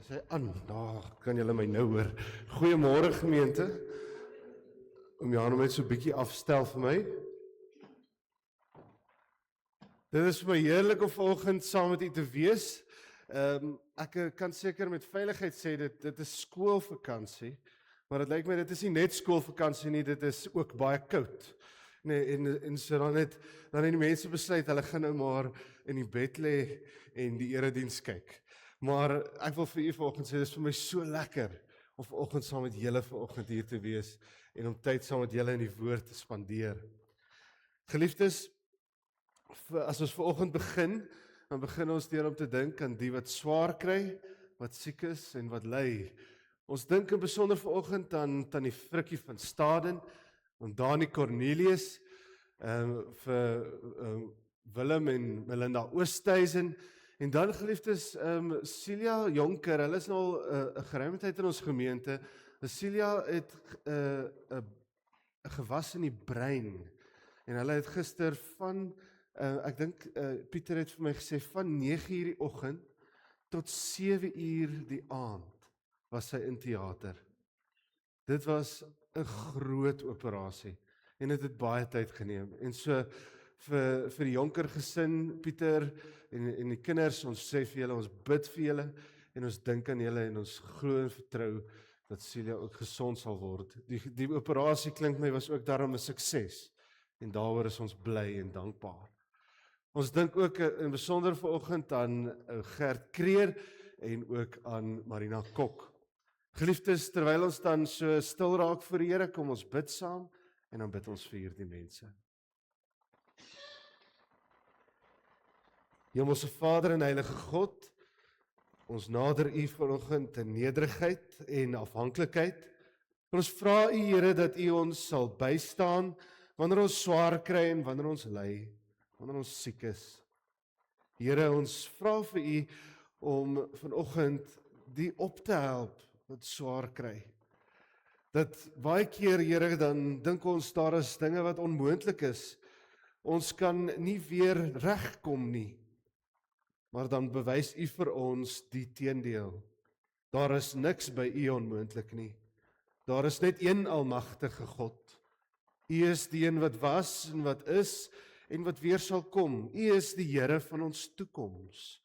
Sê aan, daar kan julle my nou hoor. Goeiemôre gemeente. Om jou net so 'n bietjie afstel vir my. Dit is vir my heerlik om vanoggend saam met u te wees. Ek kan seker met veiligheid sê dit is skoolvakansie, maar dit lyk my dit is nie net skoolvakansie nie, dit is ook baie koud. Nee, en so dan het die mense besluit hulle gaan nou maar in die bed lê en die erediens kyk. Maar ek wil vir u vanoggend sê, dit is vir my so lekker om vanoggend saam met julle vanoggend hier te wees en om tyd saam met julle in die woord te spandeer. Geliefdes, as ons vanoggend begin, dan begin ons deur om te dink aan die wat swaar kry, wat siek is en wat ly. Ons dink in besonder vanoggend aan tannie Frikkie van Staden, aan Dani Cornelius, vir Willem en Melinda Oosthuizen, en dan geliefdes, Celia Jonker, hulle is nou al 'n geruime tyd in ons gemeente. Celia het 'n gewas in die brein, en hulle het gister van, ek dink Pieter het vir my gesê, van 9:00 die oggend tot 7:00 die aand was sy in teater. Dit was 'n groot operasie en dit het baie tyd geneem. En so vir die Jonker gesin, Pieter en die kinders, ons sê vir julle, ons bid vir julle en ons dink aan julle en ons glo en vertrou dat Celia ook gesond sal word. Die operasie klink my was ook daarom 'n sukses en daaroor is ons bly en dankbaar. Ons dink ook in besonder vanoggend aan Gert Kreer en ook aan Marina Kok. Geliefdes, terwyl ons dan so stil raak voor die Here, kom ons bid saam en dan bid ons vir hierdie mense. Hemelse Vader en Heilige God, ons nader U vanoggend in nederigheid en afhanklikheid. Ons vra U, Here, dat U ons sal bystaan wanneer ons swaar kry en wanneer ons ly, wanneer ons siek is. Here, ons vra vir U om vanoggend die op te help wat swaar kry. Dat baie keer, Here, dan dink ons daar is dinge wat onmoontlik is. Ons kan nie weer regkom nie. Maar dan bewys U vir ons die teendeel. Daar is niks by U onmoontlik nie. Daar is net een almagtige God. U is die een wat was en wat is en wat weer sal kom. U is die Here van ons toekoms.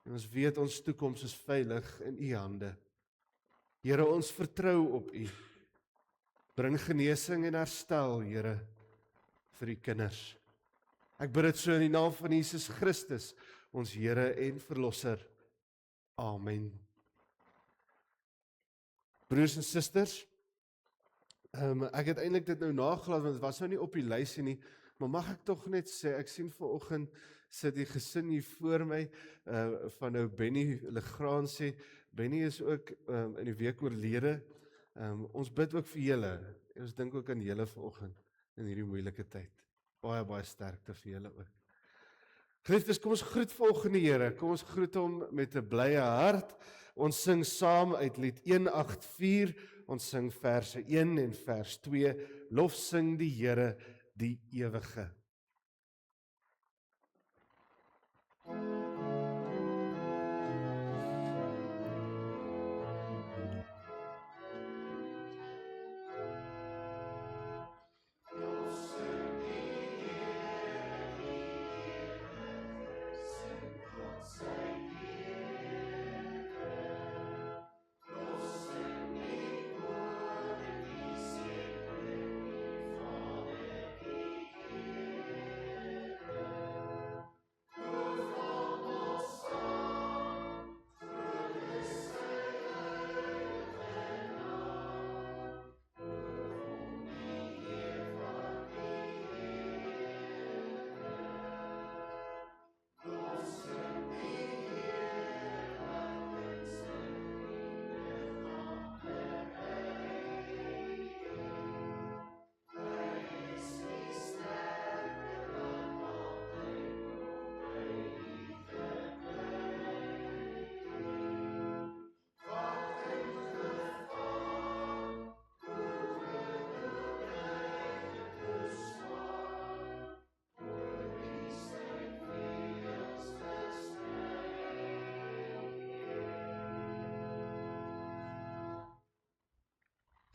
En ons weet ons toekoms is veilig in U hande. Here, ons vertrou op U. Bring genesing en herstel, Here, vir U kinders. Ek bid dit so in die naam van Jesus Christus, ons Here en Verlosser. Amen. Broers en susters, ek het eintlik dit nou nagelaat, want dit was nou nie op die lysie nie, maar mag ek tog net sê, ek sien vanoggend sit die gesin hier voor my, van nou Benny Legrand sê, Benny is ook in die week oorlede. Ons bid ook vir julle, en ons dink ook aan julle vanoggend in hierdie moeilike tyd. Baie sterkte vir julle ook. Geliefdes, kom ons groet vanoggend die Here, kom ons groet hom met 'n blye hart. Ons sing saam uit lied 184, ons sing verse 1 en vers 2, lof sing die Here, die ewige.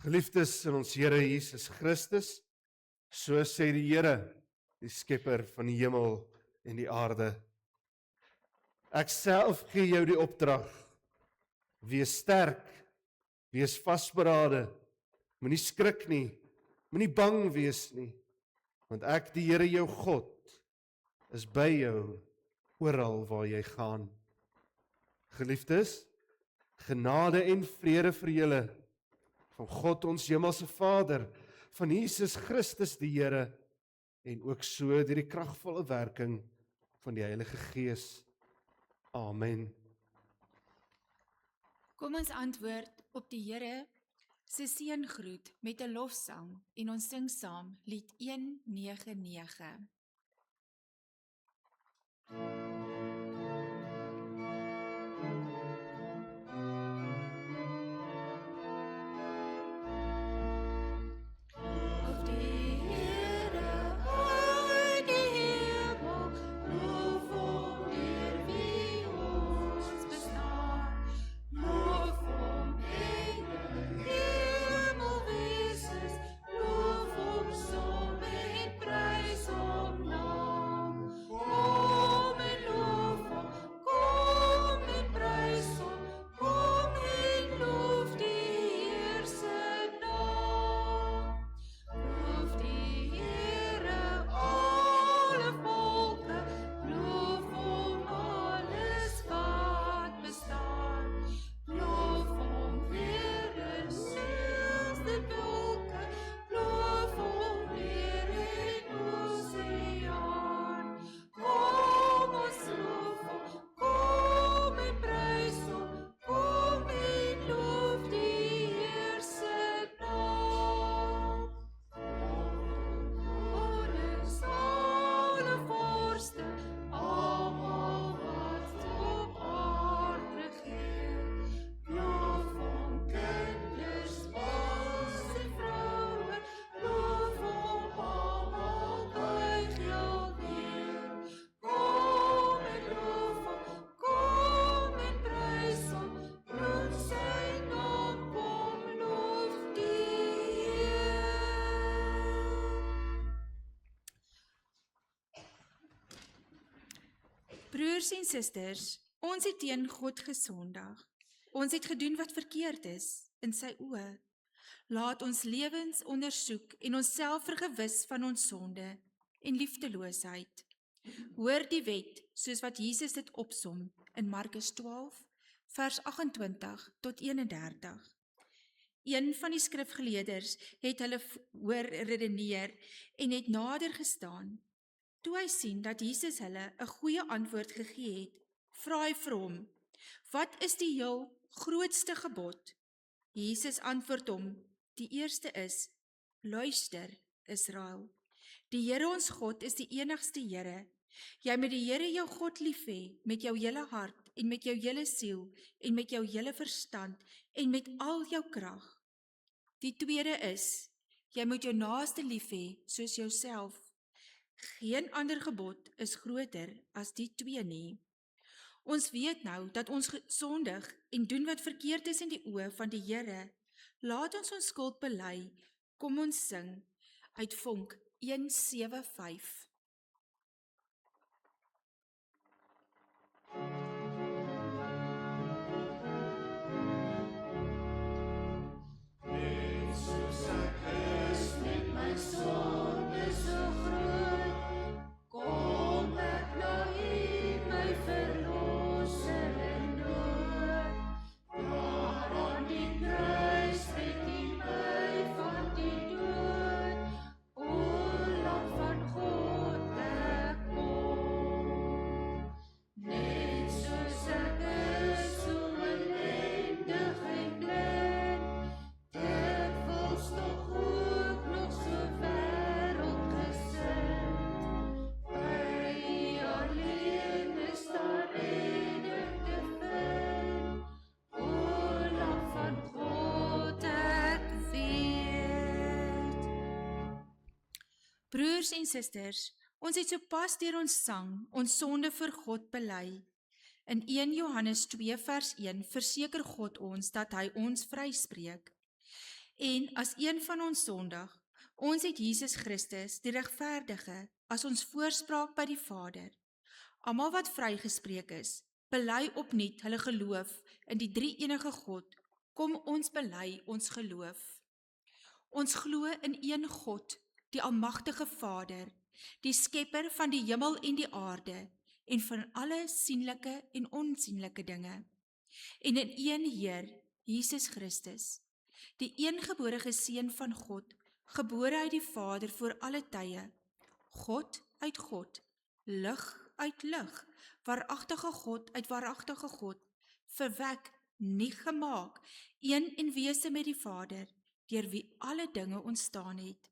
Geliefdes in ons Here Jesus Christus, so sê die Here, die skepper van die hemel en die aarde. Ek self gee jou die opdrag, wees sterk, wees vasberade, moenie skrik nie, moenie bang wees nie, want ek die Here jou God is by jou oral waar jy gaan. Geliefdes, genade en vrede vir julle, van God ons hemelse Vader, van Jesus Christus die Here, en ook so deur die kragvolle werking van die Heilige Gees. Amen. Kom ons antwoord op die Here se seëngroet met 'n lofsang en ons sing saam lied 199. Broers en susters, ons het teen God gesondig. Ons het gedoen wat verkeerd is in sy oë. Laat ons lewens ondersoek en onsself vergewis van ons sonde en liefdeloosheid. Hoor die wet soos wat Jesus dit opsom in Markus 12, vers 28 tot 31. Een van die skrifgeleerders het hulle hoor redeneer en het nader gestaan. Toe hy sien dat Jesus hulle 'n goeie antwoord gegee het, vra hy vir hom, wat is die heel grootste gebod? Jesus antwoord hom, die eerste is, luister Israel, die Here ons God is die enigste Here. Jy moet die Here jou God lief hê met jou hele hart en met jou hele siel en met jou hele verstand en met al jou krag. Die tweede is, jy moet jou naaste lief hê soos jouself. Geen ander gebod is groter as die twee nie. Ons weet nou dat ons sondig en doen wat verkeerd is in die oë van die Here. Laat ons ons skuld bely. Kom ons sing uit Vonk 175. Broers en susters, ons het sopas deur ons sang ons sonde vir God bely. In 1 Johannes 2 vers 1 verseker God ons dat hy ons vryspreek. En as een van ons sondig, ons het Jesus Christus, die regverdige, as ons voorspraak by die Vader. Almal wat vrygespreek is, bely opnuut hulle geloof in die drie-enige God. Kom ons bely ons geloof. Ons glo in een God, die almagtige Vader, die skepper van die hemel en die aarde, en van alle sienlike en onsienlike dinge. En in een Heer, Jesus Christus, die eengeborige Seun van God, gebore uit die Vader voor alle tye, God uit God, lig uit lig, waaragtige God uit waaragtige God, verwek, nie gemaak, een en wese met die Vader, deur wie alle dinge ontstaan het,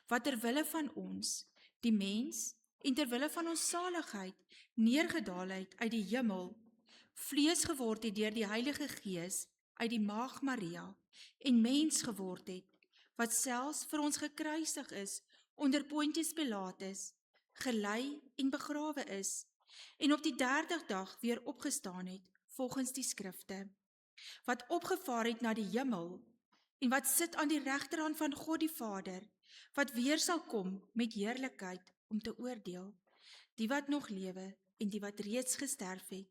wat terwille van ons, die mens, en terwille van ons saligheid, neergedaal het uit die hemel, vlees geword het deur die Heilige Gees, uit die Maagd Maria, en mens geword het, wat selfs vir ons gekruisig is, onder Pontius Pilatus, gelei en begrawe is, en op die 3de dag weer opgestaan het, volgens die skrifte, wat opgevaar het na die hemel, en wat sit aan die regterhand van God die Vader, wat weer sal kom met heerlikheid om te oordeel, die wat nog lewe en die wat reeds gesterf het,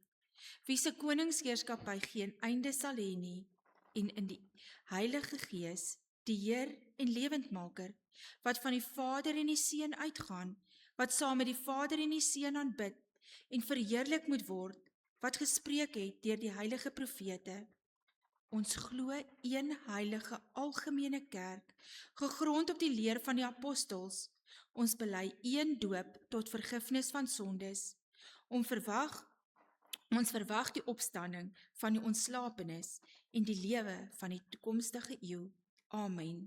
wie se koningsheerskappy geen einde sal hê nie, en in die Heilige Gees, die Heer en lewendmaker, wat van die Vader en die Seun uitgaan, wat saam met die Vader en die Seun aanbid, en verheerlik moet word, wat gespreek het deur die heilige profete. Ons glo een heilige algemene kerk, gegrond op die leer van die apostels. Ons bely een doop tot vergifnis van sondes. Ons verwag die opstanding van die ontslapenis en die lewe van die toekomstige eeu. Amen.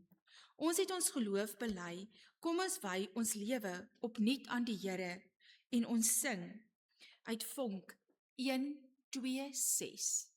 Ons het ons geloof bely, kom ons wy ons lewe opnuut aan die Here en ons sing uit Vonk 1:2:6.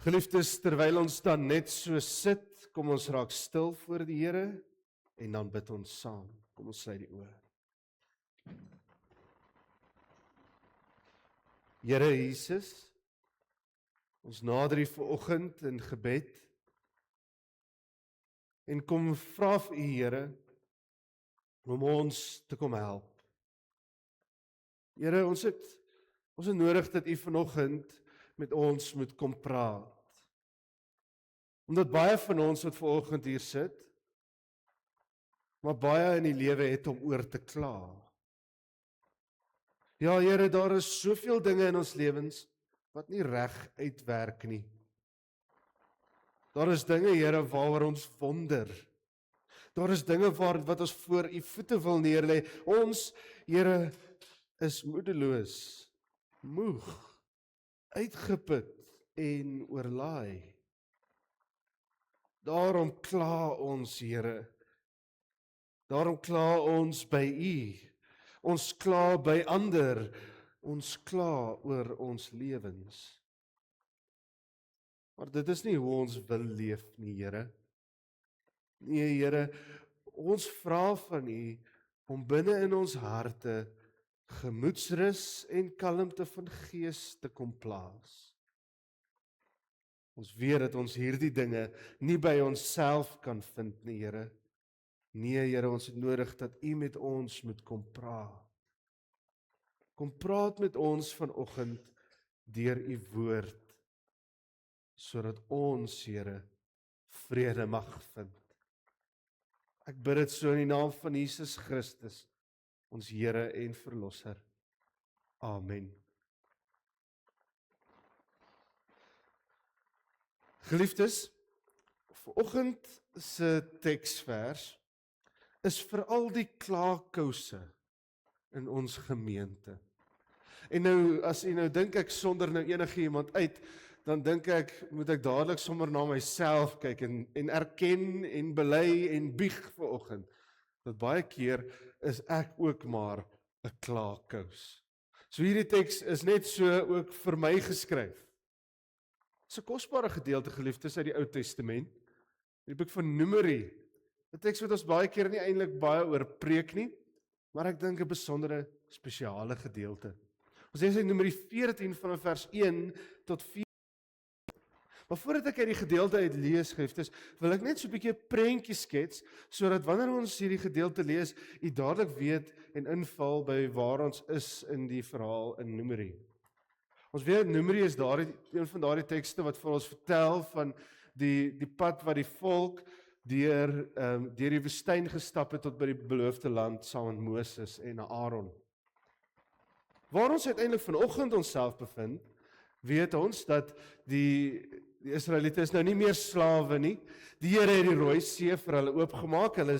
Geliefdes, terwyl ons dan net so sit, kom ons raak stil voor die Here en dan bid ons saam. Kom ons sluit die oë. Here Jesus, Ons nader U vanoggend in gebed en kom vra vir U, Here, om ons te kom help. Here, ons het nodig dat U vanoggend met ons moet kom praat. Omdat baie van ons wat vanoggend hier sit, maar baie in die lewe het om oor te kla. Ja, Here, daar is soveel dinge in ons lewens wat nie reg uitwerk nie. Daar is dinge, Here, waaroor ons wonder. Daar is dinge wat ons voor U voete wil neerlê. Ons, Here, is moedeloos, moeg, uitgeput en oorlaai. Daarom kla ons, Here. Daarom kla ons by U. Ons kla by ander. Ons kla oor ons lewens. Maar dit is nie hoe ons wil leef nie, Here. Nee, Here, ons vra van U om binne in ons harte gemoedsrus en kalmte van gees te kom plaas. Ons weet dat ons hierdie dinge nie by onsself kan vind nie, Here. Nee, Here, ons het nodig dat U met ons moet kom praat. Kom praat met ons vanoggend deur U woord, sodat ons, Here, vrede mag vind. Ek bid dit so in die naam van Jesus Christus, ons Here en Verlosser. Amen. Geliefdes, vanoggend se teksvers is vir al die klaarkouse in ons gemeente. En nou, as jy nou dink ek sonder nou enige iemand uit, dan dink ek, moet ek dadelik sommer na myself kyk en erken en bely en bieg vanoggend, dat baie keer is ek ook maar 'n klaarkous. So hierdie teks is net so ook vir my geskryf. Dit is 'n kosbare gedeelte, geliefdes, uit die Ou Testament, die boek van Numeri. 'n Teks wat ons baie keer nie eintlik baie oor preek nie, maar ek dink 'n besondere spesiale gedeelte. Ons lees in Numeri 14 vanaf vers 1 tot 4. Maar voordat ek uit die gedeelte uit lees, geliefdes, wil ek net so 'n bietjie 'n prentjie skets, sodat wanneer ons hierdie gedeelte lees, u dadelik weet en inval by waar ons is in die verhaal in Numeri. Ons weet Numeri is een van daardie tekste wat vir ons vertel van die pad wat die volk deur die woestyn gestap het tot by die beloofde land saam met Moses en Aaron. Waar ons uiteindelik vanoggend onsself bevind, weet ons dat die Israeliete is nou nie meer slawe nie. Die Here het die Rooi See vir hulle oopgemaak. Hulle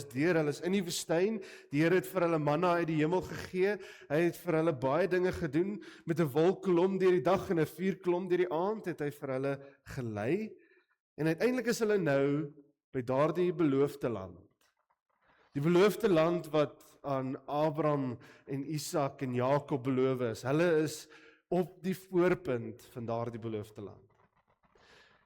is in die woestyn. Die Here het vir hulle manna uit die hemel gegee. Hy het vir hulle baie dinge gedoen. Met 'n wolkkolom deur die dag en 'n vuurkolom deur die aand het hy vir hulle gelei. En uiteindelik is hulle nou by daardie beloofde land. Die beloofde land wat aan Abraham en Isak en Jakob beloof is. Hulle is op die voorpunt van daardie beloofde land.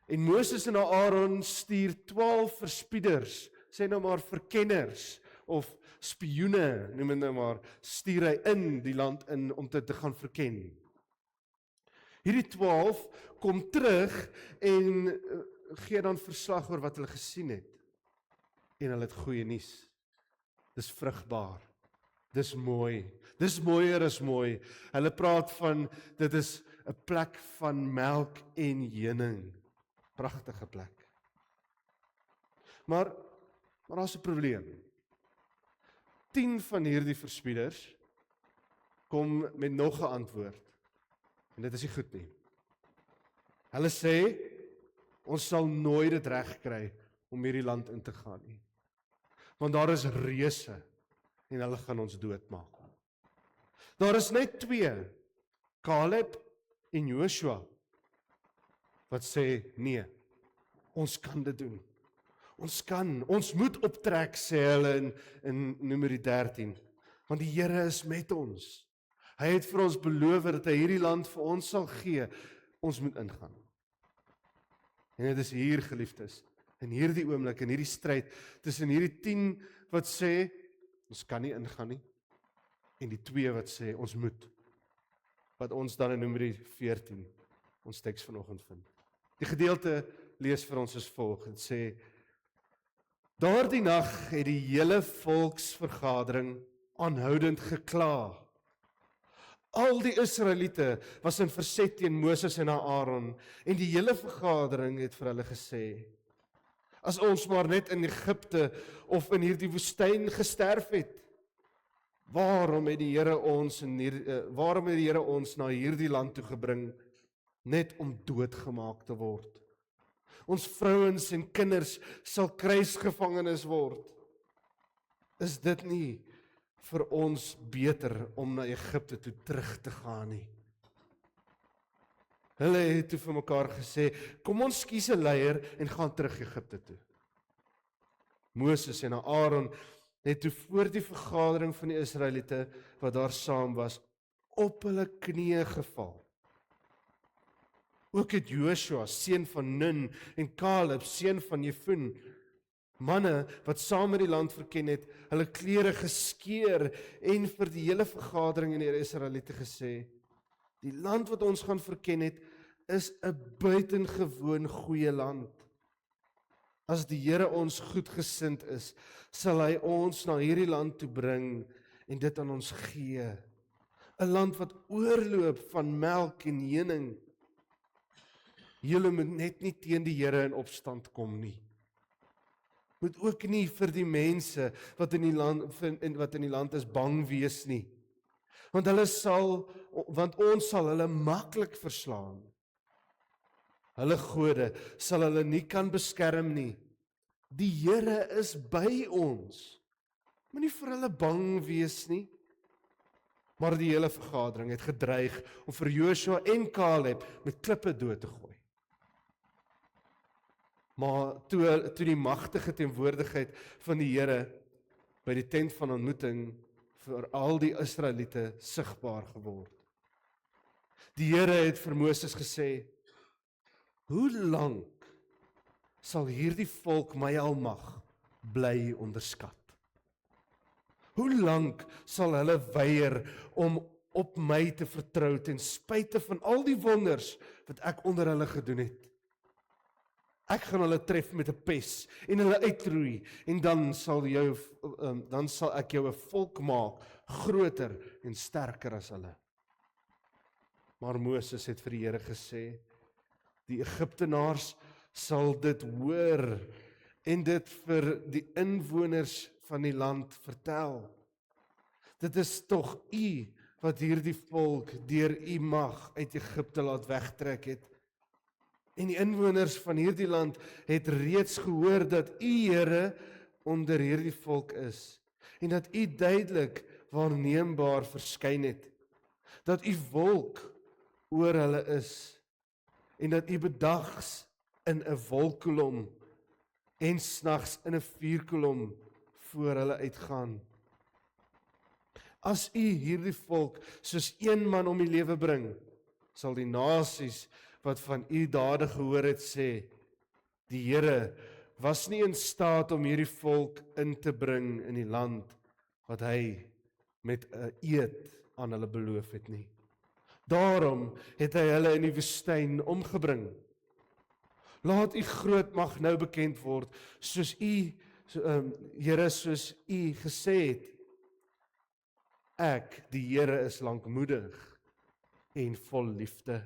En Moses en Aaron stuur 12 verspieders, sê nou maar verkenners of spioene, noem dit nou maar, stuur hy in die land in om dit te gaan verken. Hierdie 12 kom terug en gee dan verslag oor wat hulle gesien het. En hulle het goeie nuus. Dis vrugbaar. Dis mooi. Dis mooier as mooi. Hulle praat van, dit is 'n plek van melk en honing. Pragtige plek. Maar daar's 'n probleem. 10 van hierdie verspieders kom met nog 'n antwoord. En dit is nie goed nie. Hulle sê, ons sal nooit dit reg kry om hierdie land in te gaan nie. Want daar is reuse en hulle gaan ons doodmaak. Daar is net 2, Caleb en Joshua, wat sê, nee, ons kan dit doen. Ons moet optrek, sê hulle in Numeri 13, want die Here is met ons. Hy het vir ons beloof dat hy hierdie land vir ons sal gee. Ons moet ingaan. En dit is hier, geliefdes, in hierdie oomblik, in hierdie stryd, tussen hierdie 10 wat sê, ons kan nie ingaan nie, en die 2 wat sê, ons moet. Wat ons dan in Numeri 14, ons teks vanoggend vind. Die gedeelte lees vir ons as volg. Dit sê: Daardie nag het die hele volksvergadering aanhoudend gekla. Al die Israeliete was in verset teen Moses en Aaron, en die hele vergadering het vir hulle gesê: As ons maar net in Egipte of in hierdie woestyn gesterf het, waarom het die Here ons na hierdie land toe gebring, net om doodgemaak te word? Ons vrouens en kinders sal kruisgevangenes word. Is dit nie vir ons beter om na Egipte toe terug te gaan nie? Hulle het toe vir mekaar gesê: Kom ons kies 'n leier en gaan terug Egipte toe. Moses en Aaron het toe voor die vergadering van die Israeliete wat daar saam was, op hulle knieë geval. Ook het Joshua, seun van Nun, en Caleb, seun van Jefun, manne wat saam met die land verken het, hulle klere geskeur en vir die hele vergadering en die Israeliete gesê: Die land wat ons gaan verken het, is 'n buitengewoon goeie land. As die Here ons goedgesind is, sal hy ons na hierdie land toe bring en dit aan ons gee. 'n Land wat oorloop van melk en honing. Julle moet net nie teen die Here in opstand kom nie. Moet ook nie vir die mense wat in die land is bang wees nie. Want ons sal hulle maklik verslaan. Hulle gode sal hulle nie kan beskerm nie. Die Here is by ons. Moenie vir hulle bang wees nie. Maar die hele vergadering het gedreig om vir Joshua en Caleb met klippe dood te gooi. Maar toe die magtige teenwoordigheid van die Here by die tent van ontmoeting vir al die Israeliete sigbaar geword. Die Here het vir Moses gesê: Hoe lank sal hierdie volk my almag bly onderskat? Hoe lank sal hulle weier om op my te vertrou ten spyte van al die wonders wat ek onder hulle gedoen het? Ek gaan hulle tref met 'n pes en hulle uitroei, en dan sal ek jou 'n volk maak, groter en sterker as hulle. Maar Moses het vir die Here gesê: Die Egiptenaars sal dit hoor en dit vir die inwoners van die land vertel. Dit is tog U wat hierdie volk deur U mag uit Egipte laat wegtrek het. En die inwoners van hierdie land het reeds gehoor dat U, Here, onder hierdie volk is, en dat U duidelik waarneembaar verskyn het, dat U wolk oor hulle is, en dat U bedags in 'n wolkkolom en snags in 'n vuurkolom voor hulle uitgaan. As U hierdie volk soos een man om die lewe bring, sal die nasies wat van U dade gehoor het sê: Die Here was nie in staat om hierdie volk in te bring in die land wat hy met 'n eed aan hulle beloof het nie. Daarom het hy hulle in die woestyn omgebring. Laat U groot mag nou bekend word, soos U, Here, soos U gesê het. Ek, die Here, is lankmoedig en vol liefde.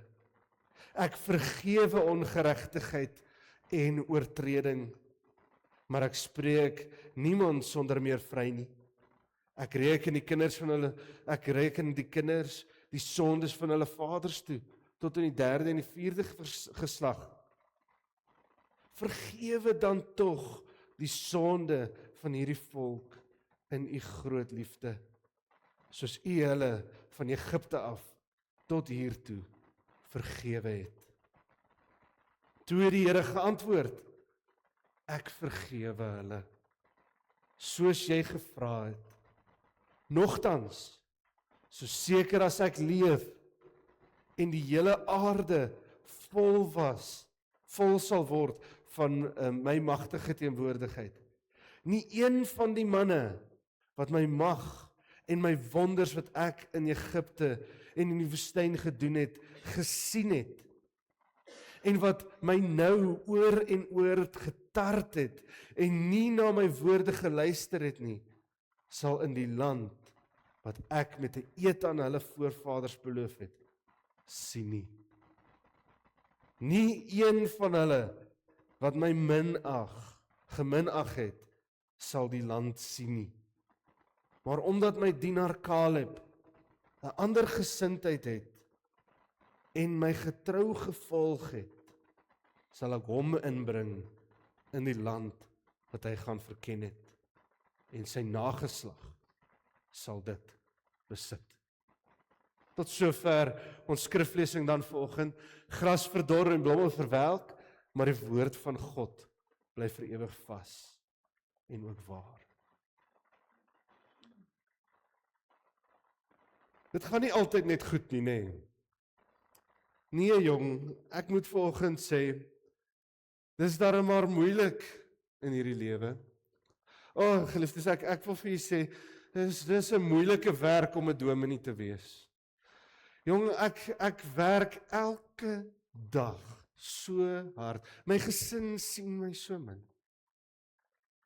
Ek vergewe ongeregtigheid en oortreding, maar ek spreek niemand sonder meer vry nie. Ek reken die kinders die sondes van hulle vaders toe, tot in die 3de en die 4de geslag. Vergewe dan tog die sonde van hierdie volk in U groot liefde, soos U hulle van Egipte af tot hiertoe vergewe het. Toe het die Here geantwoord: Ek vergewe hulle, soos jy gevra het. Nogtans, so seker as ek leef en die hele aarde vol sal word van my magtige teenwoordigheid, nie een van die manne wat my mag en my wonders wat ek in Egipte en in die woestyn gedoen het, gesien het, en wat my nou oor en oor getart het en nie na my woorde geluister het nie, sal in die land wat ek met 'n eed aan hulle voorvaders beloof het, sien nie. Nie een van hulle wat my geminag het, sal die land sien nie. Maar omdat my dienaar Kaleb 'n ander gesindheid het en my getrou gevolg het, sal ek hom inbring in die land wat hy gaan verken het, en sy nageslag sal dit besit. Tot sover ons skriflesing dan vanoggend. Gras verdor en blomme verwelk, maar die woord van God bly vir ewig vas en ook waar. Dit gaan nie altyd net goed nie, nê? Nee jong, ek moet vanoggend sê, dis darem maar moeilik in hierdie lewe. Geliefdes, ek wil vir julle sê, dis 'n moeilike werk om 'n dominee te wees. Jong, ek werk elke dag so hard. My gesin sien my so min.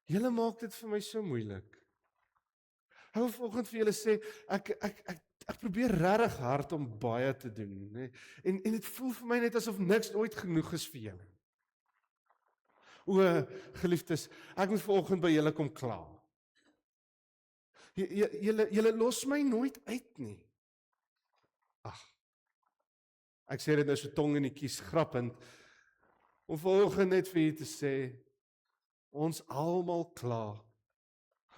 Julle maak dit vir my so moeilik. Ek wil vanoggend vir julle sê, ek probeer regtig hard om baie te doen, nee? En dit voel vir my net asof niks ooit genoeg is vir julle. Geliefdes, ek moet vanoggend by julle kom kla. Julle los my nooit uit nie. Ek sê dit nou so tong in die kies grappend, om vanoggend net vir julle te sê, ons almal kla.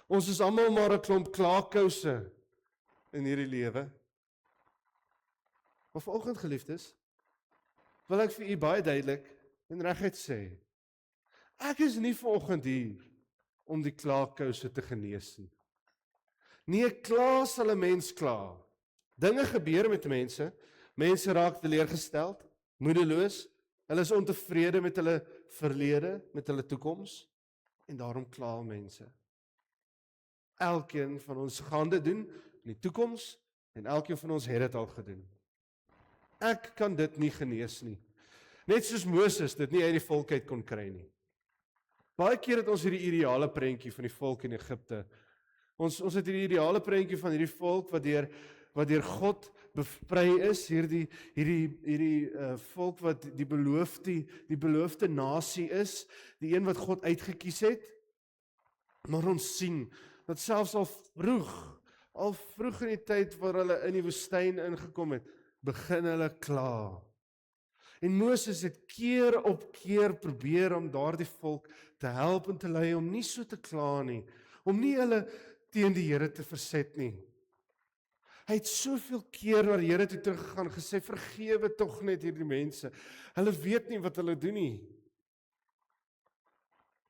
Ons is almal maar 'n klomp klaarkouse in hierdie lewe. Maar vanoggend, geliefdes, wil ek vir u baie duidelik en reguit sê, ek is nie vanoggend hier om die klaarkouse te genees nie. Nee, kla sal 'n mens kla. Dinge gebeur met mense. Mense raak teleurgesteld, moedeloos, hulle is ontevrede met hulle verlede, met hulle toekoms, en daarom kla mense. Elkeen van ons gaan dit doen in die toekoms, en elkeen van ons het dit al gedoen. Ek kan dit nie genees nie. Net soos Moses dit nie uit die volk uit kon kry nie. Baie keer het ons hierdie ideale prentjie van die volk in Egipte. Ons het hierdie ideale prentjie van hierdie volk wat deur God bevry is, hierdie volk wat die beloofde nasie is, die een wat God uitgekies het. Maar ons sien dat selfs al vroeg in die tyd waar hulle in die woestyn ingekom het, begin hulle kla. En Moses het keer op keer probeer om daardie volk te help en te lei om nie so te kla nie, om nie hulle teen die Here te verset nie. Hy het soveel keer na die Here toe teruggegaan, gesê, vergewe tog net hierdie mense. Hulle weet nie wat hulle doen nie.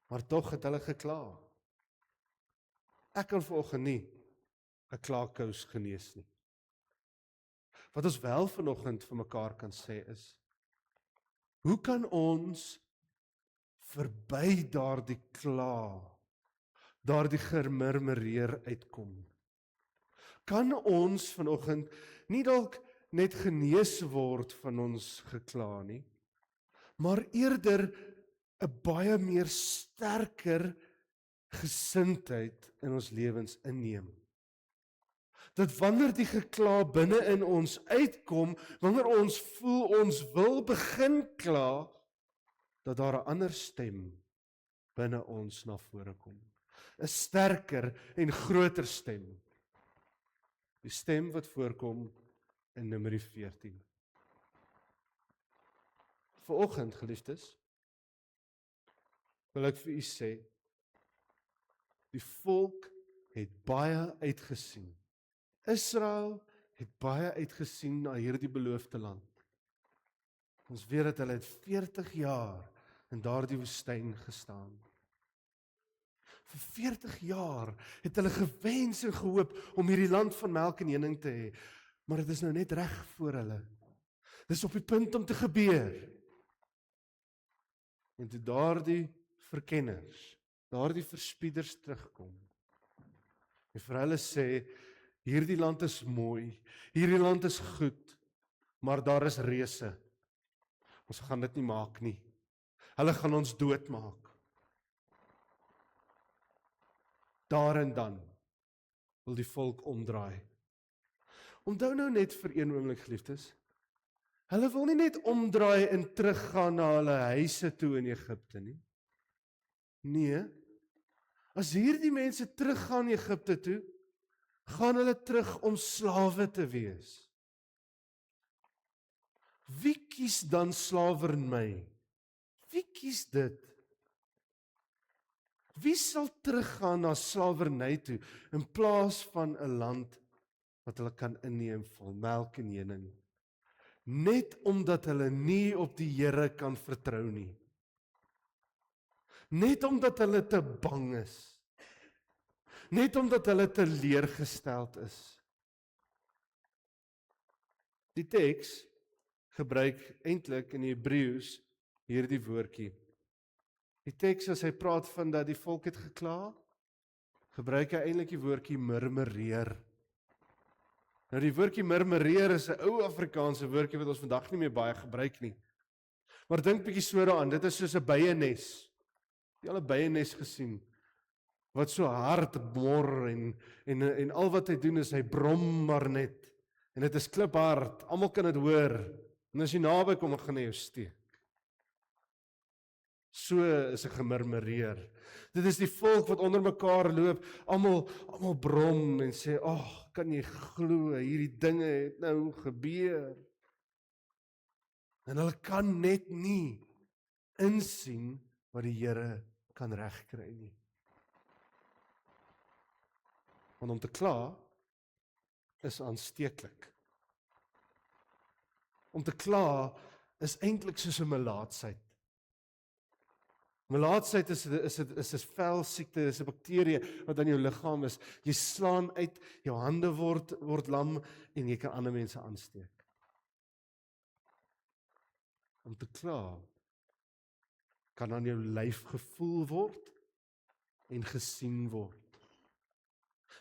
Maar tog het hulle gekla. Ek kan vanoggend nie 'n klaarkous genees nie. Wat ons wel vanoggend vir mekaar kan sê is, hoe kan ons verby daardie kla, daardie gemurmureer uitkom? Kan ons vanoggend nie dalk net genees word van ons gekla nie, maar eerder 'n baie meer sterker gesindheid in ons lewens inneem. Dat wanneer die gekla binne in ons uitkom, wanneer ons voel ons wil begin kla, dat daar 'n ander stem binne ons na vore kom. 'n Sterker en groter stem. Die stem wat voorkom in Numeri 14. Vanoggend, geliefdes, wil ek vir u sê, die volk het baie uitgesien. Israel het baie uitgesien na hierdie beloofde land. Ons weet dat hulle het 40 jaar in daardie woestyn gestaan. Vir 40 jaar het hulle gewens en gehoop om hierdie land van melk en honing te hê, maar dit is nou net reg voor hulle. Dis op die punt om te gebeur. En toe daardie verkenners, daardie verspieders terugkom, en vir hulle sê, hierdie land is mooi, hierdie land is goed, maar daar is reëse. Ons gaan dit nie maak nie. Hulle gaan ons doodmaak. Daar en dan wil die volk omdraai. Onthou nou net vir een oomblik, geliefdes, hulle wil nie net omdraai en teruggaan na hulle huise toe in Egipte nie. Nee, as hierdie mense teruggaan Egipte toe, gaan hulle terug om slawe te wees. Wie kies dan slawerny? Wie kies dit? Wie sal teruggaan na slawerny toe in plaas van 'n land wat hulle kan inneem vol melk en honing? Net omdat hulle nie op die Here kan vertrou nie. Net omdat hulle te bang is. Net omdat hulle teleurgesteld is. Die teks gebruik eintlik in Hebreëus hierdie woordjie. Die teks as hy praat van dat die volk het gekla, gebruik hy eintlik die woordjie murmureer. Nou die woordjie murmureer is 'n ou Afrikaanse woordjie wat ons vandag nie meer baie gebruik nie. Maar dink bietjie so daaraan, dit is soos 'n byenes. Jy al 'n byenes gesien wat so hard mor en al wat hy doen is hy brom maar net. En dit is kliphard, almal kan dit hoor. En as jy naby kom, gaan hy jou steek. So is 'n gemurmureer. Dit is die volk wat onder mekaar loop, almal brom en sê, "Ag, kan jy glo, hierdie dinge het nou gebeur." En hulle kan net nie insien wat die Here kan regkry nie. Want om te kla is aansteeklik. Om te kla is eintlik soos 'n melaatsheid. Melaatsheid is 'n velsiekte, is 'n bakterie wat aan jou liggaam is. Jy slaan uit, jou hande word lam en jy kan ander mense aansteek. Om te kla kan aan jou lyf gevoel word en gesien word.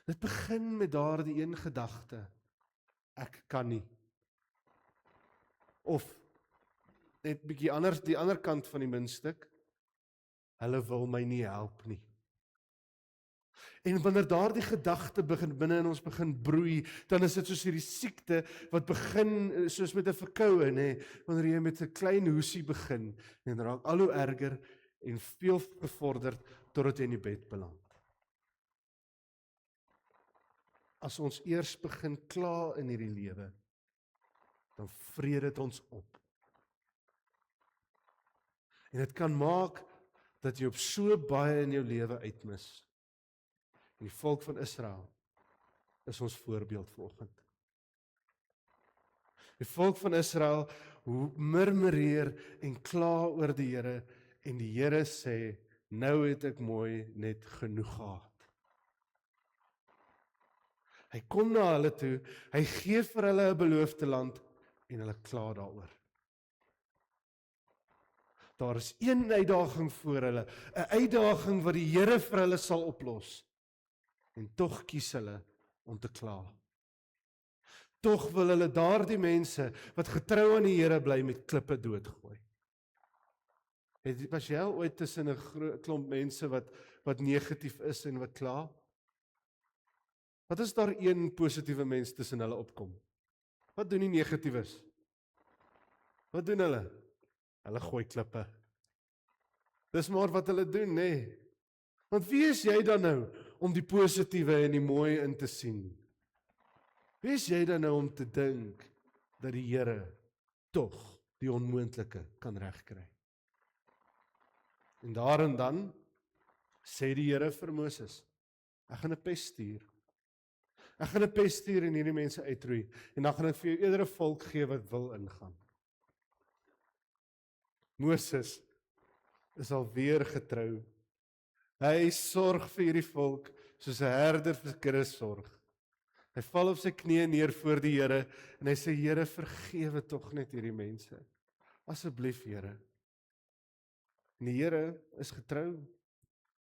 Dit begin met daardie een gedagte: ek kan nie. Of net bietjie anders, die ander kant van die muntstuk, hulle wil my nie help nie. En wanneer daardie gedagte binne in ons begin broei, dan is dit soos hierdie siekte wat begin soos met 'n verkoue, nê, wanneer jy met 'n klein hoesie begin en raak al hoe erger en veel gevorderd totdat jy in die bed beland. As ons eers begin kla in hierdie lewe, dan vreet dit ons op. En dit kan maak dat jy op so baie in jou lewe uitmis. Die volk van Israel is ons voorbeeld vanoggend. Die volk van Israel murmureer en kla oor die Here en die Here sê, nou het ek mooi net genoeg gehad. Hy kom na hulle toe, hy gee vir hulle 'n beloofde land en hulle kla daaroor. Daar is een uitdaging voor hulle, 'n uitdaging wat die Here vir hulle sal oplos. En tog kies hulle om te kla. Tog wil hulle daardie mense wat getrou aan die Here bly met klippe doodgooi. Was jy al ooit tussen 'n klomp mense wat negatief is en wat kla? Wat is daar een positiewe mens tussen hulle opkom? Wat doen die negatiewes? Wat doen hulle? Hulle gooi klippe. Dis maar wat hulle doen, nê? Want wie is jy dan nou om die positiewe en die mooi in te sien? Wie is jy dan nou om te dink dat die Here tog die onmoontlike kan regkry? En dan sê die Here vir Moses, ek gaan 'n pes stuur. Ek gaan 'n pes stuur en hierdie mense uitroei. En dan gaan ek vir jou eerder 'n volk gee wat wil ingaan. Moses is alweer getrou. Hy sorg vir hierdie volk soos 'n herder vir kudde sorg. Hy val op sy knieë neer voor die Here en hy sê, Here, vergewe tog net hierdie mense. Asseblief, Here. En die Here is getrou.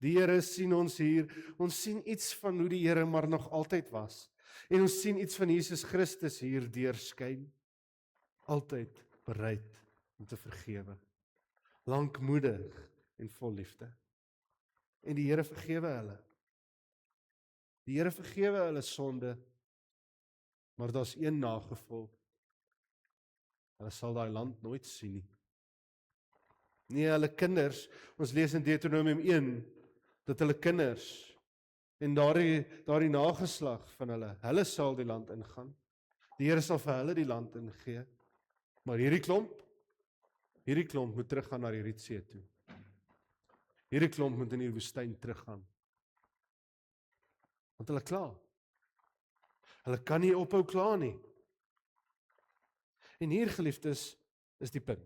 Die Here sien ons hier. Ons sien iets van hoe die Here maar nog altyd was. En ons sien iets van Jesus Christus hier deurskyn. Altyd bereid om te vergewe. Lankmoedig en vol liefde. En die Here vergewe hulle. Die Here vergewe hulle sonde, maar daar's een nagevolg. Hulle sal daai land nooit sien nie. Nee, hulle kinders, ons lees in Deuteronomium 1, dat hulle kinders, en daardie nageslag van hulle sal die land ingaan. Die Here sal vir hulle die land ingee, maar hierdie klomp moet teruggaan na die Rietsee toe. Hierdie klomp moet in die woestyn teruggaan. Want hulle kla. Hulle kan nie ophou kla nie. En hier, geliefdes, is die punt.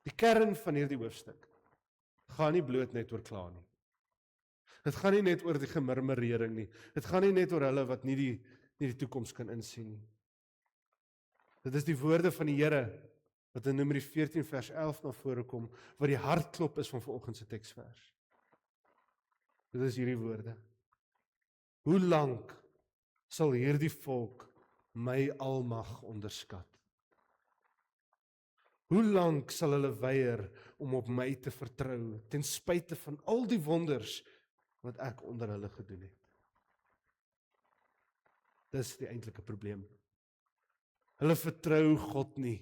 Die kern van hierdie hoofstuk gaan nie bloot net oor kla nie. Dit gaan nie net oor die gemurmurering nie. Dit gaan nie net oor hulle wat nie die toekoms kan insien nie. Dit is die woorde van die Here wat in Numeri 14 vers 11 na vore kom, wat die hartklop is van vanoggend se teksvers. Dit is hierdie woorde. Hoe lank sal hierdie volk my almag onderskat? Hoe lank sal hulle weier om op my te vertrou, ten spyte van al die wonders wat ek onder hulle gedoen het? Dis die eintlike probleem. Hulle vertrou God nie.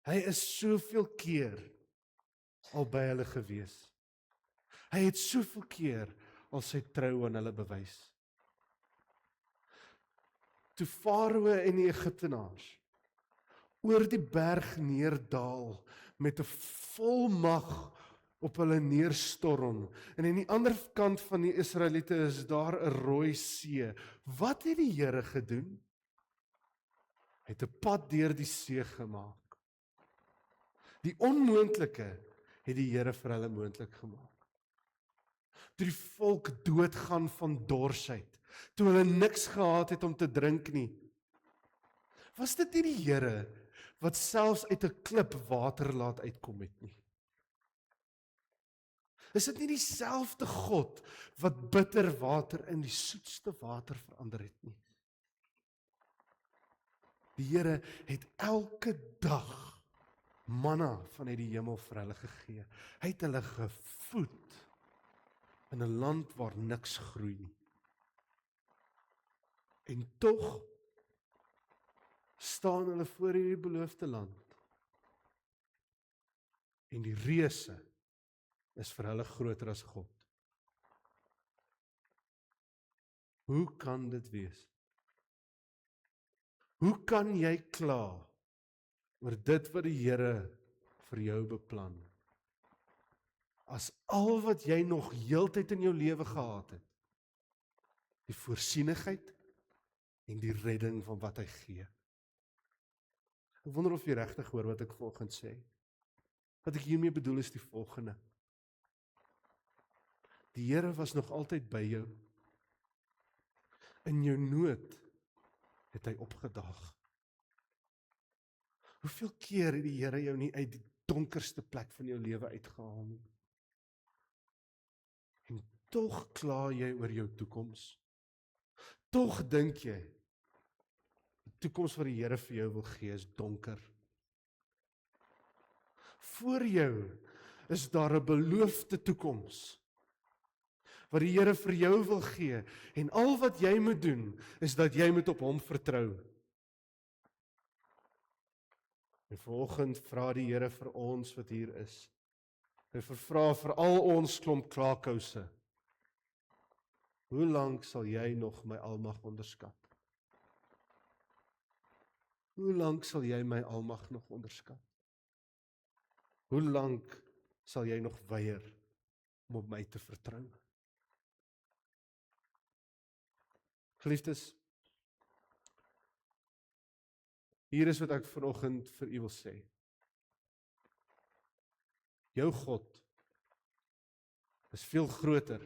Hy is soveel keer al by hulle gewees. Hy het soveel keer al sy trou aan hulle bewys. Toe Farao en die Egiptenaars oor die berg neerdaal met 'n volmag op hulle neerstorm, en aan die ander kant van die Israeliete is daar 'n Rooi See. Wat het die Here gedoen? Hy het 'n pad deur die see gemaak. Die onmoontlike het die Here vir hulle moontlik gemaak. Toe die volk doodgaan van dorsheid, toe hulle niks gehad het om te drink nie, was dit nie die Here wat selfs uit 'n klip water laat uitkom het nie? Is dit nie dieselfde God wat bitter water in die soetste water verander het nie? Die Here het elke dag manna vanuit die hemel vir hulle gegee. Hy het hulle gevoed in 'n land waar niks groei nie. En tog staan hulle voor hierdie beloofde land. En die reëse is vir hulle groter as God. Hoe kan dit wees? Hoe kan jy kla oor dit wat die Here vir jou beplan, as al wat jy nog heeltyd in jou lewe gehad het, die voorsienigheid en die redding van wat hy gee? Ek wonder of jy regtig hoor wat ek vanoggend sê. Wat ek hiermee bedoel is die volgende. Die Here was nog altyd by jou. In jou nood het hy opgedaag. Hoeveel keer het die Here jou nie uit die donkerste plek van jou lewe uitgehaal nie? En tog kla jy oor jou toekoms. Tog dink jy, die toekoms wat die Here vir jou wil gee is donker. Voor jou is daar 'n beloofde toekoms, wat die Here vir jou wil gee, en al wat jy moet doen, is dat jy moet op hom vertrou. En vanoggend vra die Here vir ons wat hier is. Hy vra vir al ons klomp klaarkouse. Hoe lank sal jy nog my almag onderskat? Hoe lank sal jy my almag nog onderskat? Hoe lank sal jy nog weier om op my te vertrou? Geliefdes, hier is wat ek vanoggend vir u wil sê. Jou God is veel groter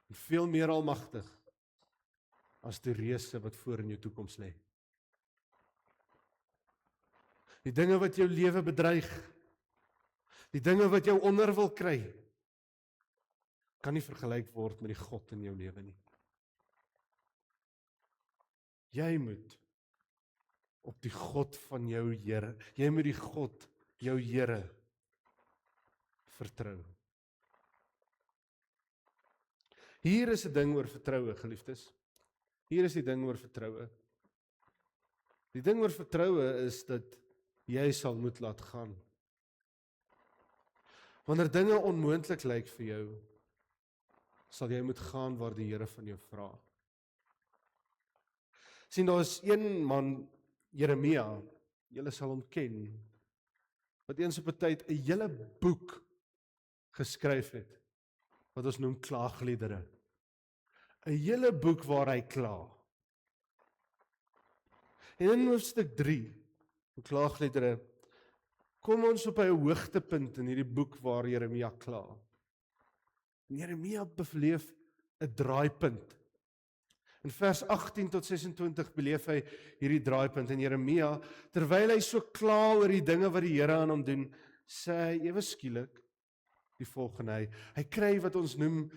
en veel meer almagtig as die reëse wat voor in jou toekoms lê. Die dinge wat jou lewe bedreig, die dinge wat jou onder wil kry, kan nie vergelyk word met die God in jou lewe nie. Jy moet op die God van jou Here. Jy moet die God, jou Here, vertrou. Hier is 'n ding oor vertroue, geliefdes. Hier is die ding oor vertroue. Die ding oor vertroue is dat jy sal moet laat gaan. Wanneer dinge onmoontlik lyk vir jou, sal jy moet gaan waar die Here van jou vra. Sien, daar is een man, Jeremia, julle sal hom ken, wat eens op 'n tyd 'n hele boek geskryf het, wat ons noem klaagliedere. 'n hele boek waar hy kla. En in hoofstuk 3, klaagliedere, kom ons op 'n hoogtepunt in hierdie boek waar Jeremia kla. En Jeremia beleef 'n draaipunt. In vers 18 tot 26 beleef hy hierdie draaipunt en Jeremia, terwyl hy so kla oor die dinge wat die Here aan hom doen, sê hy ewe skielik die volgende, hy kry wat ons noem,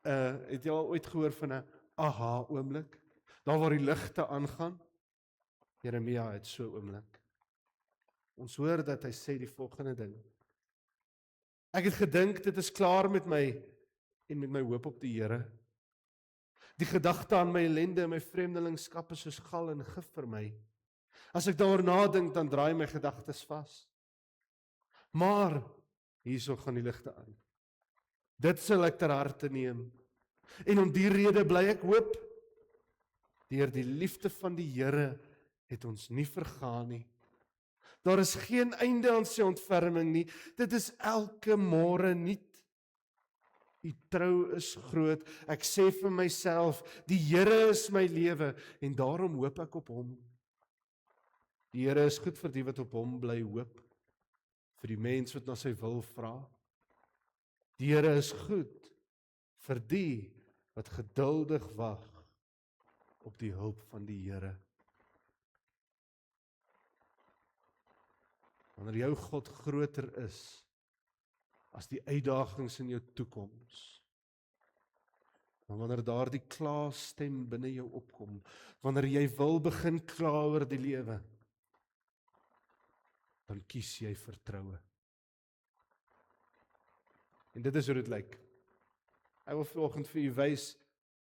het jy al ooit gehoor van 'n aha oomblik? Daar waar die ligte aangaan? Jeremia het so oomblik. Ons hoor dat hy sê die volgende ding. Ek het gedink dit is klaar met my en met my hoop op die Here. Die gedagte aan my ellende en my vreemdelingskap is soos gal en gif vir my. As ek daaroor nadink, dan draai my gedagtes vas. Maar hierso gaan die ligte aan. Dit sal ek ter harte neem. En om die rede bly ek hoop. Deur die liefde van die Here het ons nie vergaan nie. Daar is geen einde aan sy ontferming nie. Dit is elke môre nuut. Die trou is groot. Ek sê vir myself, die Here is my lewe en daarom hoop ek op hom. Die Here is goed vir die wat op hom bly hoop, vir die mens wat na sy wil vra. Die Here is goed vir die wat geduldig wag op die hulp van die Here. Wanneer jou God groter is as die uitdagings in jou toekoms, en wanneer daar die klaarstem binne jou opkom, wanneer jy wil begin kla oor die lewe, dan kies jy vertroue. En dit is hoe dit lyk. Ek wil vanoggend vir u wys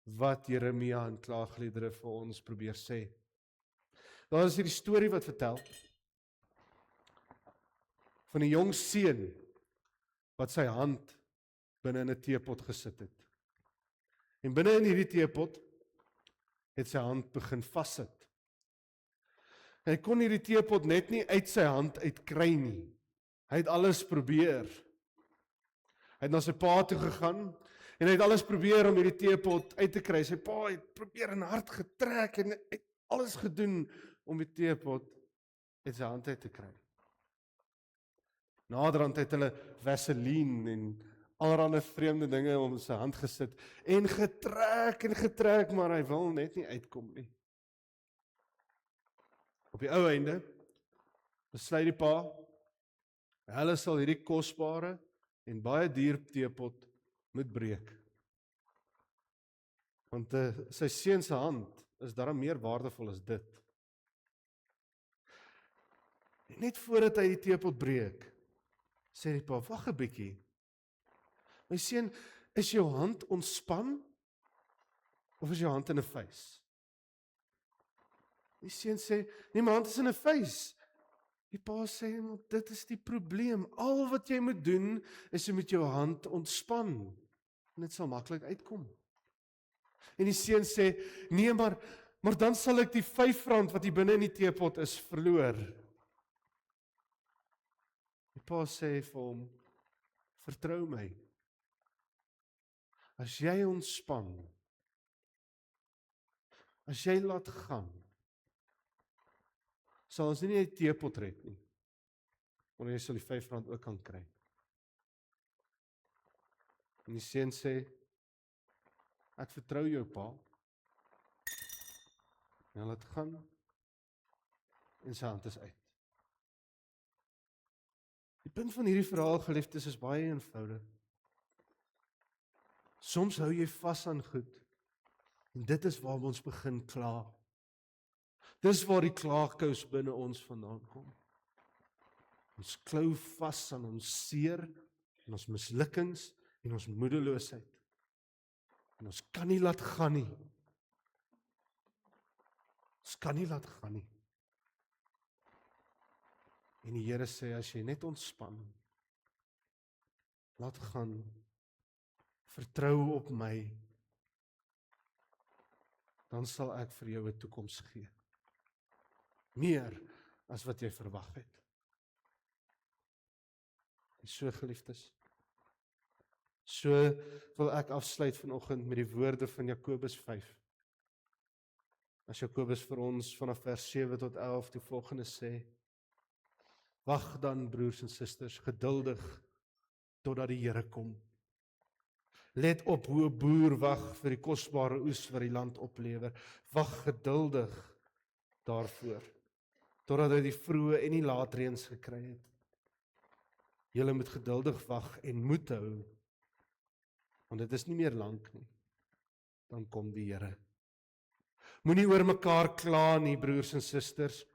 wat Jeremia in klaagliedere vir ons probeer sê. Daar is hierdie storie wat vertel van 'n jong seun wat sy hand binne in 'n teepot gesit het. En binne in hierdie teepot het sy hand begin vassit. Hy kon hierdie teepot net nie uit sy hand uitkry nie. Hy het alles probeer. Hy het na sy pa toe gegaan en hy het alles probeer om hierdie teepot uit te kry. Sy pa het probeer en hard getrek en het alles gedoen om die teepot uit sy hand uit te kry. Naderhand het hulle vaseline en allerlei vreemde dinge om sy hand gesit en getrek, maar hy wil net nie uitkom nie. Op die ou einde besluit die pa, hulle sal hierdie kosbare en baie duur teepot moet breek. Want sy seun se hand is daarom meer waardevol as dit. En net voordat hy die teepot breek, sê die pa, wag 'n bietjie. My seun, is jou hand ontspan of is jou hand in 'n vys? Die seun sê, nee, my hand is in 'n vys. Die pa sê, dit is die probleem. Al wat jy moet doen is jy moet jou hand ontspan en dit sal maklik uitkom. En die seun sê, nee, maar dan sal ek die R5 wat hier binne in die teepot is verloor. Die pa sê vir hom, vertrou my. As jy ontspan, as jy laat gaan, sal ons nie die teepot red nie, maar jy sal die R5 ook kan kry. En die seun sê, ek vertrou jou pa. En hy laat gaan, en sy hand is uit. Die punt van hierdie verhaal, geliefdes, is baie eenvoudig. Soms hou jy vas aan goed, en dit is waar ons begin kla. Dis waar die klaagkous binne ons vandaan kom. Ons klou vas aan ons seer, en ons mislukkings, en ons moedeloosheid. En ons kan nie laat gaan nie. Ons kan nie laat gaan nie. En die Here sê, as jy net ontspan, laat gaan, vertrou op my, dan sal ek vir jou 'n toekoms gee. Meer as wat jy verwag het. En so geliefdes, so wil ek afsluit vanoggend met die woorde van Jakobus 5. As Jakobus vir ons vanaf vers 7 tot 11 die volgende sê: Wag dan, broers en susters, geduldig totdat die Here kom. Let op hoe 'n boer wag vir die kosbare oes wat die land oplewer. Wag geduldig daarvoor, totdat hy die vroeë en die laatreëns gekry het. Julle moet geduldig wag en moed hou, want dit is nie meer lank nie. Dan kom die Here. Moenie oor mekaar kla nie, broers en susters,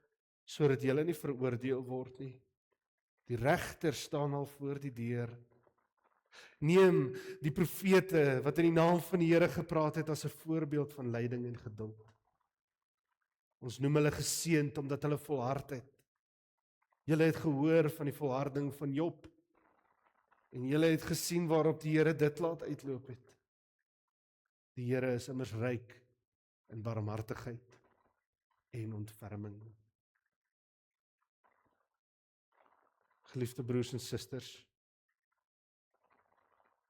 sodat julle nie veroordeel word nie. Die regter staan al voor die deur. Neem die profete wat in die naam van die Here gepraat het as 'n voorbeeld van lyding en geduld. Ons noem hulle geseënd omdat hulle volhard het. Julle het gehoor van die volharding van Job en julle het gesien waarop die Here dit laat uitloop het. Die Here is immers ryk in barmhartigheid en ontferming. Geliefde broers en susters,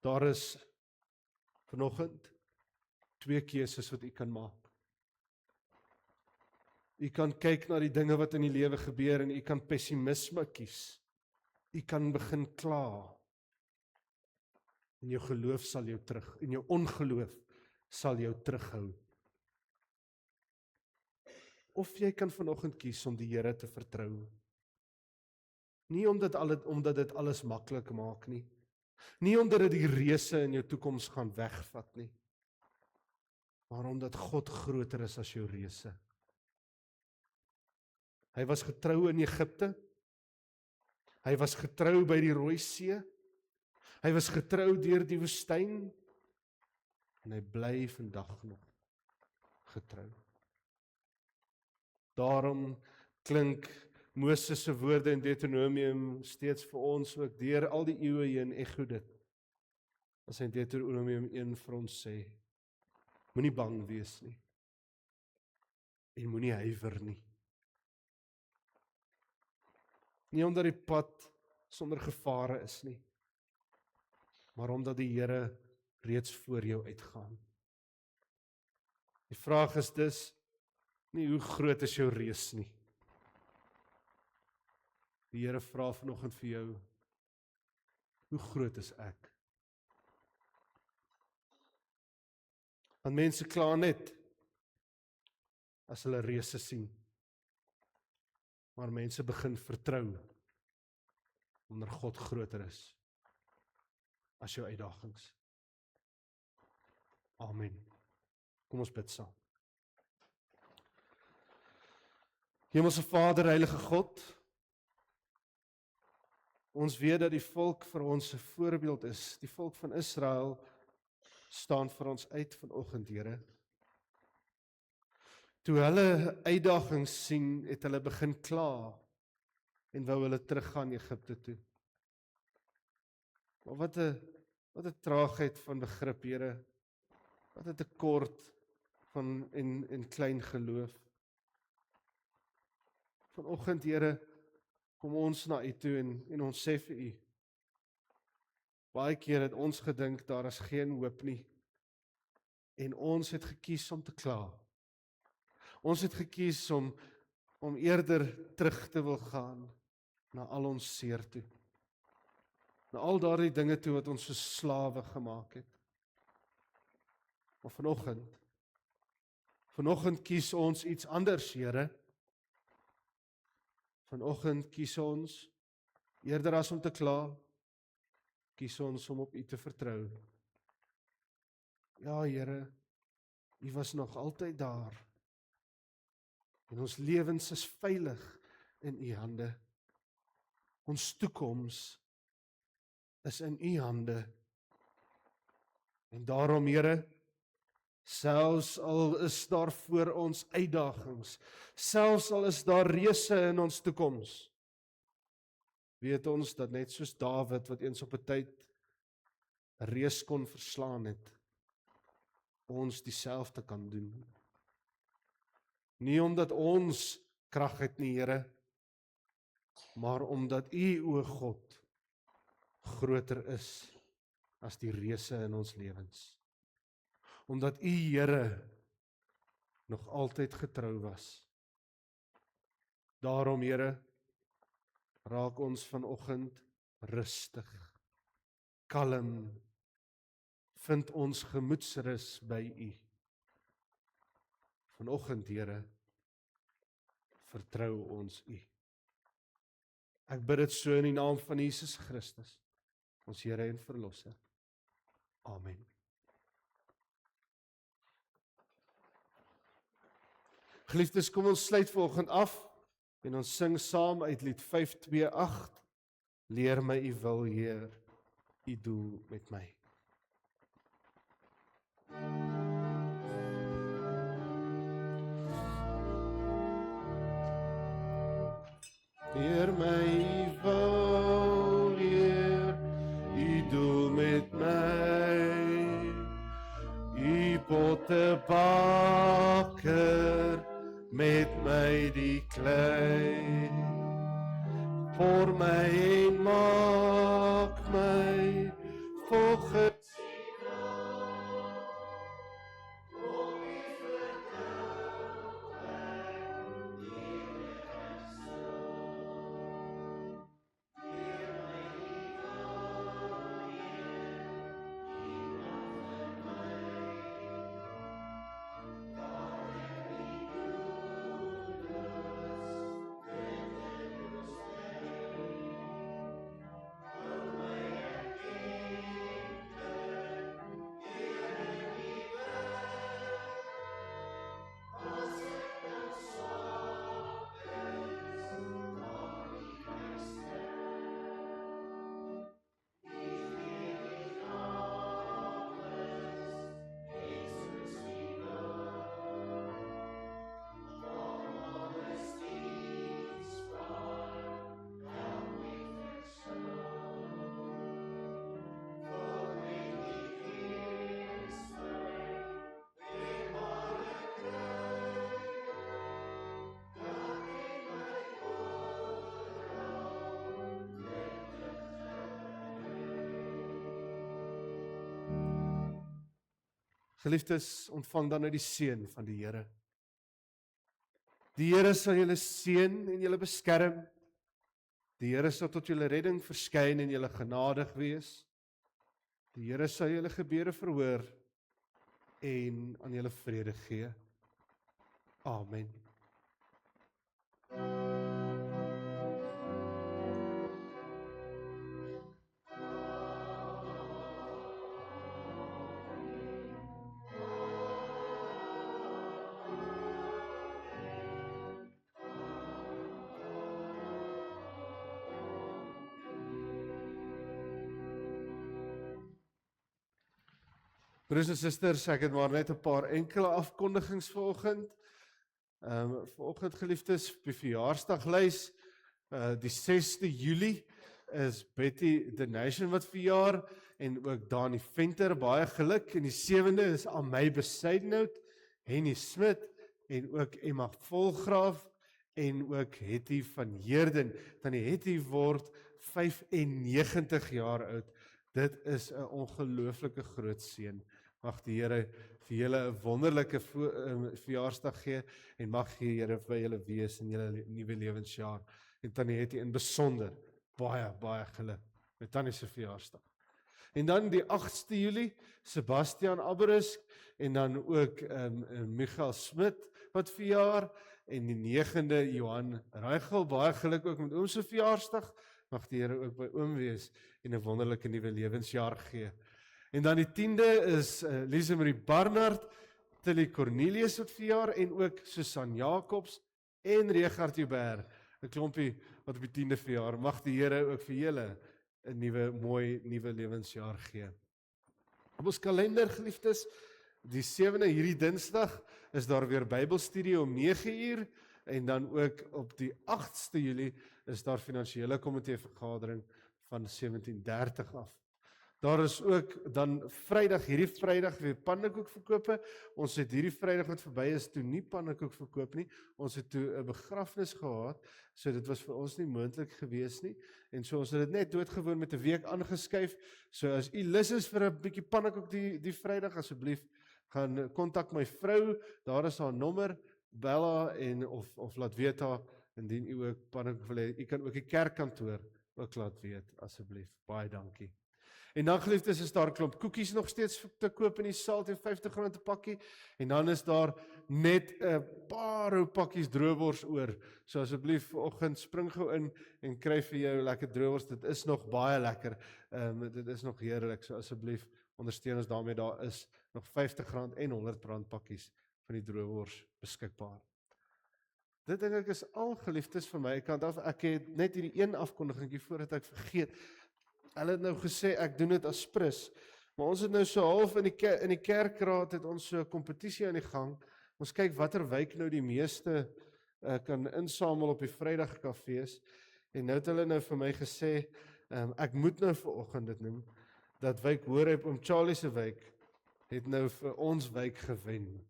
daar is vanoggend 2 keuses wat u kan maak. U kan kyk na die dinge wat in die lewe gebeur en u kan pessimisme kies. U kan begin kla. En jou geloof sal jou en jou ongeloof sal jou terughou. Of jy kan vanoggend kies om die Here te vertrou. Nie omdat dit alles maklik maak nie. Nie omdat dit die reëse in jou toekoms gaan wegvat nie. Maar omdat God groter is as jou reëse. Hy was getrou in Egipte. Hy was getrou by die Rooi See. Hy was getrou deur die woestyn. En hy bly vandag nog getrou. Daarom klink Moses se woorde in Deuteronomium steeds vir ons ook deur al die eeue heen ekho dit. As hy in Deuteronomium 1 vir ons sê, moenie bang wees nie. En moenie huiwer nie. Nie omdat die pad sonder gevare is nie, maar omdat die Here reeds voor jou uitgaan. Die vraag is dus nie hoe groot is jou reus nie. Die Here vra vanoggend vir jou, hoe groot is ek? Want mense kla net as hulle reuse sien. Maar mense begin vertrou omdat God groter is as jou uitdagings. Amen. Kom ons bid saam. Hemelse Vader, Heilige God, ons weet dat die volk vir ons 'n voorbeeld is. Die volk van Israel staan vir ons uit vanoggend, Here. Toe hulle uitdagings sien, het hulle begin kla en wou hulle teruggaan Egipte toe. Maar wat 'n traagheid van begrip, Here. Wat 'n tekort van en klein geloof. Vanoggend, Here, kom ons na U toe en ons sê vir U. Baie keer het ons gedink daar is geen hoop nie. En ons het gekies om te kla. Ons het gekies om eerder terug te wil gaan na al ons seer toe. Na al daardie dinge toe wat ons so slawe gemaak het. Maar vanoggend kies ons iets anders, Here. Vanoggend kies ons, eerder as om te kla, kies ons om op U te vertrou. Ja, Here, U was nog altyd daar. En ons lewens is veilig in U hande. Ons toekoms is in U hande. En daarom, Here, selfs al is daar voor ons uitdagings, selfs al is daar reëse in ons toekoms, weet ons dat net soos Dawid, wat eens op 'n tyd 'n reus kon verslaan het, ons dieselfde kan doen. Nie omdat ons krag het nie, Here, maar omdat U, o God, groter is as die reëse in ons lewens. Omdat U, Here, nog altyd getrou was. Daarom, Here, raak ons vanoggend rustig, kalm, vind ons gemoedsrus by U. Vanoggend, Here, vertrou ons U. Ek bid dit so in die naam van Jesus Christus, ons Here en Verlosser. Amen. Geliefdes, kom ons sluit vanoggend af en ons sing saam uit lied 528, Leer my U wil, Heer, U doel met my. Leer my U wil, Heer, U doel met my. U pottebakker, met my die klei. Voor my en maak my volgens Geliefdes, ontvang dan nou die seën van die Here. Die Here sal julle seën en julle beskerm. Die Here sal tot julle redding verskyn en julle genadig wees. Die Here sal julle gebede verhoor en aan julle vrede gee. Amen. Broers en susters, ek het maar net 'n paar enkele afkondigings vanoggend. Vanoggend, geliefdes, op die verjaarsdaglys, die 6de Julie is Betty the Nation wat verjaar en ook Dani Venter, baie geluk. En die 7de is Amay Besuidenhout, Henny Smit en ook Emma Volgraaf en ook Hetty van Heerden. Tannie Hetty word 95 jaar oud. Dit is 'n ongelooflike groot seën. Mag die Here vir julle 'n wonderlike verjaarsdag gee en mag die Here vir julle wees in julle nuwe lewensjaar. En Tannie Hetty in besonder baie geluk met Tannie se verjaarsdag. En dan die 8ste Julie, Sebastian Abberus en dan ook Michael Smit wat verjaar en die 9de Johan Reichel, baie geluk ook met oom se verjaarsdag. Mag die Here ook by oom wees en 'n wonderlike nuwe lewensjaar gee. En dan die 10de is Lise Marie Barnard, Tilly Cornelius wat verjaar en ook Susan Jacobs, en Regard Joubert, 'n klompie wat op die 10de verjaar, mag die Here ook vir julle 'n nuwe lewensjaar gee. Op ons kalender, geliefdes, die 7de hierdie Dinsdag is daar weer Bybelstudie om 9:00 en dan ook op die 8ste Julie is daar finansiële komitee vergadering van 17:30 af. Daar is ook dan hierdie Vrydag weer pannekoekverkope. Ons het hierdie Vrydag wat verby is toe nie pannekoek verkoop nie. Ons het toe 'n begrafnis gehad, so dit was vir ons nie moontlik gewees nie. En so ons het dit net doodgewoon met 'n week aangeskuif. So as u lus is vir 'n bietjie pannekoek die Vrydag, asseblief gaan kontak my vrou. Daar is haar nommer, bel haar en of laat weet haar indien u ook pannekoek wil hê. U kan ook die kerkkantoor ook laat weet asseblief. Baie dankie. En dan, geliefdes, is daar 'n klomp koekies nog steeds te koop in die saal teen R50 'n pakkie. En dan is daar net 'n paar ou pakkies droewors oor. So asseblief vanoggend spring gou in en kry vir jou lekker droewors. Dit is nog baie lekker. Dit is nog heerlik. So asseblief ondersteun ons daarmee. Daar is nog R50 en R100 pakkies van die droewors beskikbaar. Dit dink ek is al, geliefdes, van my kant af. Ek het net hierdie een afkondiging voordat ek vergeet. Hulle het nou gesê ek doen dit as prins, maar ons het nou so half in die kerkraad het ons so 'n kompetisie aan die gang. Ons kyk watter wijk nou die meeste kan insamel op die Vrydag kafees. En nou het hulle nou vir my gesê, ek moet nou vanoggend dit noem, dat wijk Hoorep om Charlie se wijk het nou vir ons wijk gewen.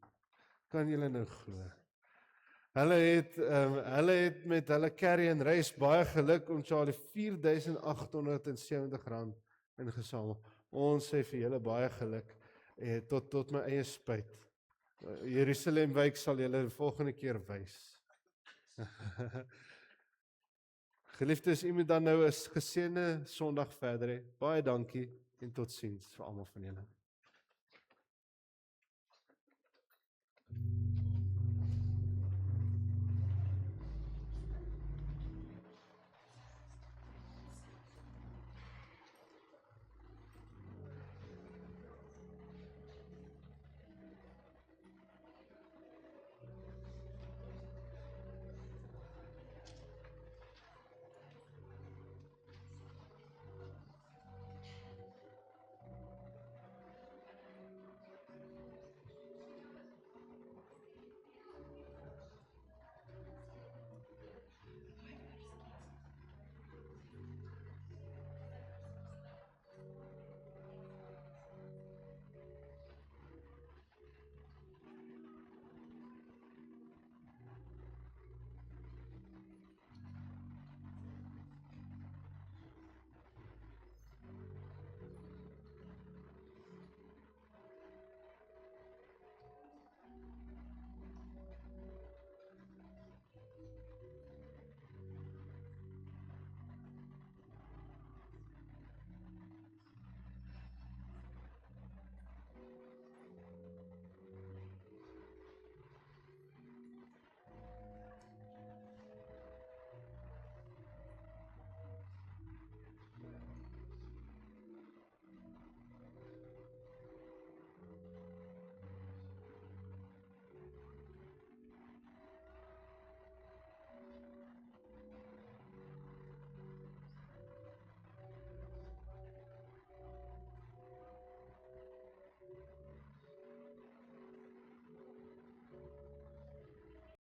Kan julle nou glo? Hulle het met hulle carry and race baie geluk om Charlie R4,870 ingesamel. Ons sê vir julle baie geluk, tot my eie spyt. Jerusalem wijk sal julle volgende keer wys. Geliefdes, u moet dan nou 'n geseënde Sondag verder hê. Baie dankie en totsiens vir almal van julle.